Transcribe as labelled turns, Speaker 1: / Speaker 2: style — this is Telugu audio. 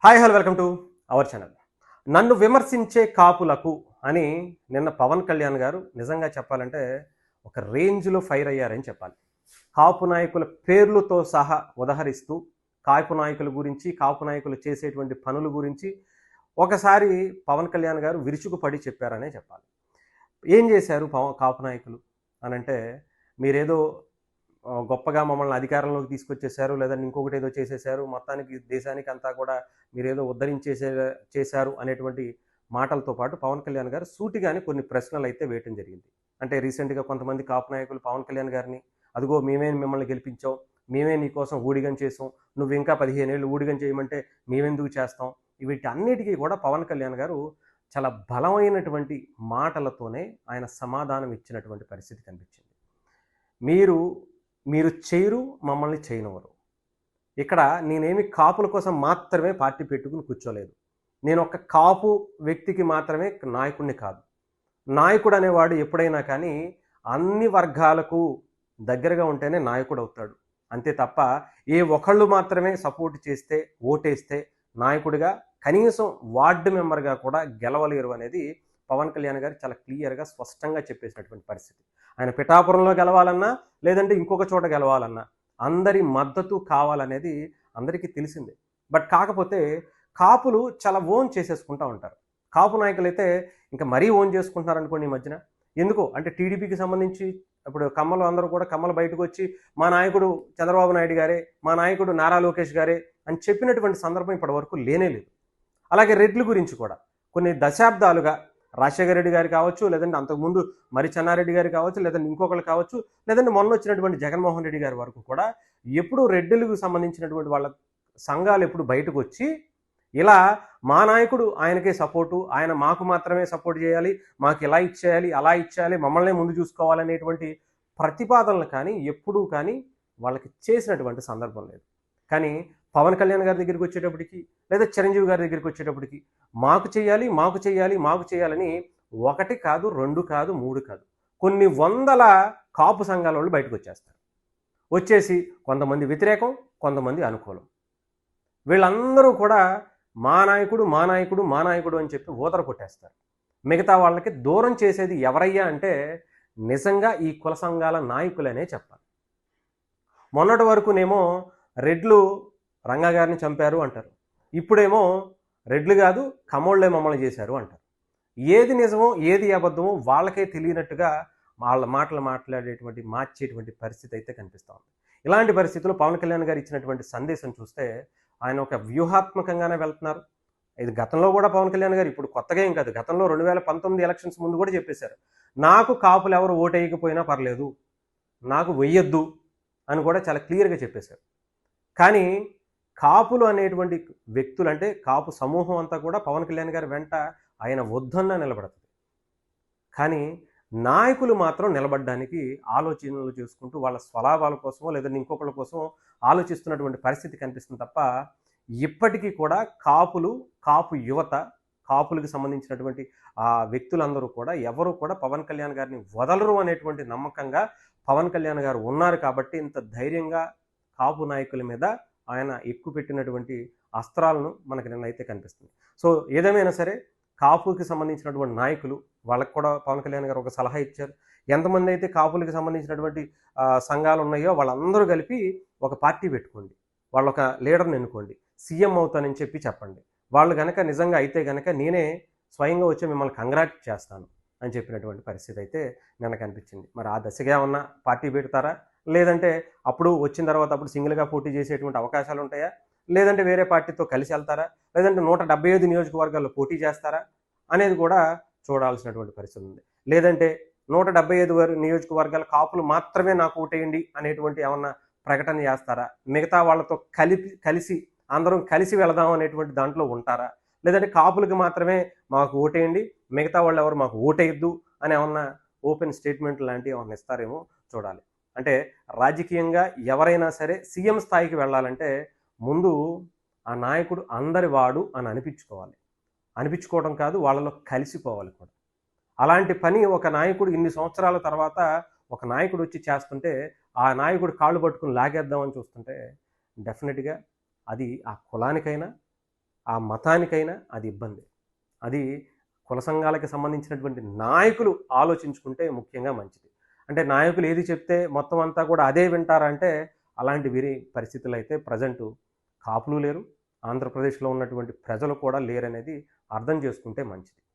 Speaker 1: Hi hello welcome to our channel. నన్ను విమర్శించే కాపులకు అని నిన్న పవన్ కళ్యాణ్ గారు నిజంగా చెప్పాలంటే ఒక రేంజ్లో ఫైర్ అయ్యారని చెప్పాలి. కాపు నాయకుల పేర్లతో సహా ఉదహరిస్తూ కాపు నాయకుల గురించి, కాపు నాయకులు చేసేటువంటి పనుల గురించి ఒకసారి పవన్ కళ్యాణ్ గారు విరుచుకుపడి చెప్పారనే చెప్పాలి. ఏం చేశారు కాపు నాయకులు అనంటే, మీరేదో గొప్పగా మమ్మల్ని అధికారంలోకి తీసుకొచ్చేసారు, లేదంటే ఇంకొకటి ఏదో చేసేసారు, మొత్తానికి దేశానికి అంతా కూడా మీరేదో చేశారు అనేటువంటి మాటలతో పాటు పవన్ కళ్యాణ్ గారు సూటిగానే కొన్ని ప్రశ్నలు అయితే వేయటం జరిగింది. అంటే రీసెంట్గా కొంతమంది కాపు నాయకులు పవన్ కళ్యాణ్ గారిని, అదిగో మేమే మిమ్మల్ని గెలిపించాం, మేమే నీకోసం ఊడిగం చేసాం, నువ్వు ఇంకా 15 ఏళ్ళు ఊడిగం చేయమంటే మేమెందుకు చేస్తాం, వీటన్నిటికీ కూడా పవన్ కళ్యాణ్ గారు చాలా బలమైనటువంటి మాటలతోనే ఆయన సమాధానం ఇచ్చినటువంటి పరిస్థితి కనిపించింది. మీరు మీరు చేయరు, మమ్మల్ని చేయనివ్వరు. ఇక్కడ నేనేమి కాపుల కోసం మాత్రమే పార్టీ పెట్టుకుని కూర్చోలేదు. నేను ఒక కాపు వ్యక్తికి మాత్రమే నాయకుడిని కాదు. నాయకుడు అనేవాడు ఎప్పుడైనా కానీ అన్ని వర్గాలకు దగ్గరగా ఉంటేనే నాయకుడు అవుతాడు. అంతే తప్ప ఏ ఒకళ్ళు మాత్రమే సపోర్ట్ చేస్తే, ఓటేస్తే నాయకుడిగా కనీసం వార్డు మెంబర్గా కూడా గెలవలేరు అనేది పవన్ కళ్యాణ్ గారు చాలా క్లియర్గా స్పష్టంగా చెప్పేసినటువంటి పరిస్థితి. ఆయన పిఠాపురంలో గెలవాలన్నా, లేదంటే ఇంకొక చోట గెలవాలన్నా అందరి మద్దతు కావాలనేది అందరికీ తెలిసిందే. బట్ కాకపోతే కాపులు చాలా ఓన్ చేసేసుకుంటూ ఉంటారు. కాపు నాయకులైతే ఇంకా మరీ ఓన్ చేసుకుంటున్నారు అనుకోండి ఈ మధ్యన. ఎందుకో అంటే టీడీపీకి సంబంధించి ఇప్పుడు కమ్మలు అందరూ కూడా కమ్మలు బయటకు వచ్చి మా నాయకుడు చంద్రబాబు నాయుడు గారే, మా నాయకుడు నారా లోకేష్ గారే అని చెప్పినటువంటి సందర్భం ఇప్పటి వరకు లేనే లేదు. అలాగే రెడ్ల గురించి కూడా కొన్ని దశాబ్దాలుగా రాజశేఖర రెడ్డి గారు కావచ్చు, లేదంటే అంతకుముందు మరి చెన్నారెడ్డి గారు కావచ్చు, లేదంటే ఇంకొకరు కావచ్చు, లేదంటే మొన్న వచ్చినటువంటి జగన్మోహన్ రెడ్డి గారి వరకు కూడా ఎప్పుడు రెడ్డిలకు సంబంధించినటువంటి వాళ్ళ సంఘాలు ఎప్పుడు బయటకు వచ్చి ఇలా మా నాయకుడు ఆయనకే సపోర్టు, ఆయన మాకు మాత్రమే సపోర్ట్ చేయాలి, మాకు ఇలా ఇచ్చేయాలి, అలా ఇచ్చేయాలి, మమ్మల్నే ముందు చూసుకోవాలనేటువంటి ప్రతిపాదనలు కానీ ఎప్పుడూ కానీ వాళ్ళకి చేసినటువంటి సందర్భం లేదు. కానీ పవన్ కళ్యాణ్ గారి దగ్గరికి వచ్చేటప్పటికి, లేదా చిరంజీవి గారి దగ్గరికి వచ్చేటప్పటికి మాకు చేయాలి, మాకు చేయాలి, మాకు చేయాలని 1 కాదు, 2 కాదు, 3 కాదు, కొన్ని వందల కాపు సంఘాల వాళ్ళు బయటకు వచ్చేస్తారు. వచ్చేసి కొంతమంది వ్యతిరేకం, కొంతమంది అనుకూలం. వీళ్ళందరూ కూడా మా నాయకుడు, మా నాయకుడు, మా నాయకుడు అని చెప్పి ఊదర కొట్టేస్తారు. మిగతా వాళ్ళకి దూరం చేసేది ఎవరయ్యా అంటే నిజంగా ఈ కుల సంఘాల నాయకులనే చెప్పాలి. మొన్నటి వరకునేమో రెడ్లు రంగా గారిని చంపారు అంటారు, ఇప్పుడేమో రెడ్లు కాదు కమోళ్లే మమ్మల్ని చేశారు అంటారు. ఏది నిజమో ఏది అబద్ధమో వాళ్ళకే తెలియనట్టుగా వాళ్ళ మాటలు మార్చేటువంటి పరిస్థితి అయితే కనిపిస్తూ ఉంది. ఇలాంటి పరిస్థితుల్లో పవన్ కళ్యాణ్ గారు ఇచ్చినటువంటి సందేశం చూస్తే ఆయన ఒక వ్యూహాత్మకంగానే వెళ్తున్నారు. ఇది గతంలో కూడా పవన్ కళ్యాణ్ గారు ఇప్పుడు కొత్తగా ఏం కాదు, గతంలో 2019 ఎలక్షన్స్ ముందు కూడా చెప్పేశారు, నాకు కాపులు ఎవరు ఓటేయకపోయినా పర్లేదు, నాకు వెయ్యొద్దు అని కూడా చాలా క్లియర్గా చెప్పేశారు. కానీ కాపులు అనేటువంటి వ్యక్తులు, అంటే కాపు సమూహం అంతా కూడా పవన్ కళ్యాణ్ గారి వెంట ఆయన వద్దన్నా నిలబడుతుంది. కానీ నాయకులు మాత్రం నిలబడడానికి ఆలోచనలు చేసుకుంటూ వాళ్ళ స్వలాభాల కోసమో లేదంటే ఇంకొకళ్ళ కోసం ఆలోచిస్తున్నటువంటి పరిస్థితి కనిపిస్తుంది తప్ప ఇప్పటికీ కూడా కాపు యువత, కాపులకు సంబంధించినటువంటి ఆ వ్యక్తులందరూ కూడా ఎవరు కూడా పవన్ కళ్యాణ్ గారిని వదలరు అనేటువంటి నమ్మకంగా పవన్ కళ్యాణ్ గారు ఉన్నారు. కాబట్టి ఇంత ధైర్యంగా కాపు నాయకుల మీద ఆయన ఎక్కువ పెట్టినటువంటి అస్త్రాలను మనకి నిన్నైతే కనిపిస్తుంది. సో ఏదేమైనా సరే కాపుకి సంబంధించినటువంటి నాయకులు వాళ్ళకు కూడా పవన్ కళ్యాణ్ గారు ఒక సలహా ఇచ్చారు. ఎంతమంది అయితే కాపులకు సంబంధించినటువంటి సంఘాలు ఉన్నాయో వాళ్ళందరూ కలిపి ఒక పార్టీ పెట్టుకోండి, వాళ్ళ ఒక లీడర్ని ఎన్నుకోండి, సీఎం అవుతానని చెప్పండి. వాళ్ళు కనుక నిజంగా అయితే కనుక నేనే స్వయంగా వచ్చి మిమ్మల్ని కంగ్రాట్ చేస్తాను అని చెప్పినటువంటి పరిస్థితి అయితే నిన్న కనిపించింది. మరి ఆ దశగా ఉన్న పార్టీ పెడతారా, లేదంటే అప్పుడు వచ్చిన తర్వాత అప్పుడు సింగిల్గా పోటీ చేసేటువంటి అవకాశాలు ఉంటాయా, లేదంటే వేరే పార్టీతో కలిసి వెళ్తారా, లేదంటే 175 నియోజకవర్గాల్లో పోటీ చేస్తారా అనేది కూడా చూడాల్సినటువంటి పరిస్థితి ఉంది. లేదంటే 175 నియోజకవర్గాల కాపులు మాత్రమే నాకు ఓటేయండి అనేటువంటి ఏమన్నా ప్రకటన చేస్తారా, మిగతా వాళ్ళతో కలిసి అందరం కలిసి వెళదాం అనేటువంటి దాంట్లో ఉంటారా, లేదంటే కాపులకి మాత్రమే మాకు ఓటేయండి, మిగతా వాళ్ళు ఎవరు మాకు ఓటేయద్దు అని ఏమన్నా ఓపెన్ స్టేట్మెంట్ లాంటివి ఏమన్నా ఇస్తారేమో చూడాలి. అంటే రాజకీయంగా ఎవరైనా సరే సీఎం స్థాయికి వెళ్ళాలంటే ముందు ఆ నాయకుడు అందరి వాడు అని అనిపించుకోవడం కాదు, వాళ్ళలో కలిసిపోవాలి కూడా. అలాంటి పని ఒక నాయకుడు ఇన్ని సంవత్సరాల తర్వాత ఒక నాయకుడు వచ్చి చేస్తుంటే ఆ నాయకుడు కాళ్ళు పట్టుకుని లాగేద్దామని చూస్తుంటే డెఫినెట్గా అది ఆ కులానికైనా ఆ మతానికైనా అది ఇబ్బంది. అది కుల సంఘాలకి సంబంధించినటువంటి నాయకులు ఆలోచించుకుంటే ముఖ్యంగా మంచిది. అంటే నాయకులు ఏది చెప్తే మొత్తం అంతా కూడా అదే వింటారా అంటే అలాంటి పరిస్థితులు అయితే ప్రజెంటు కాపులు లేరు. ఆంధ్రప్రదేశ్‌లో ఉన్నటువంటి ప్రజలు కూడా లేరనేది అర్థం చేసుకుంటే మంచిది.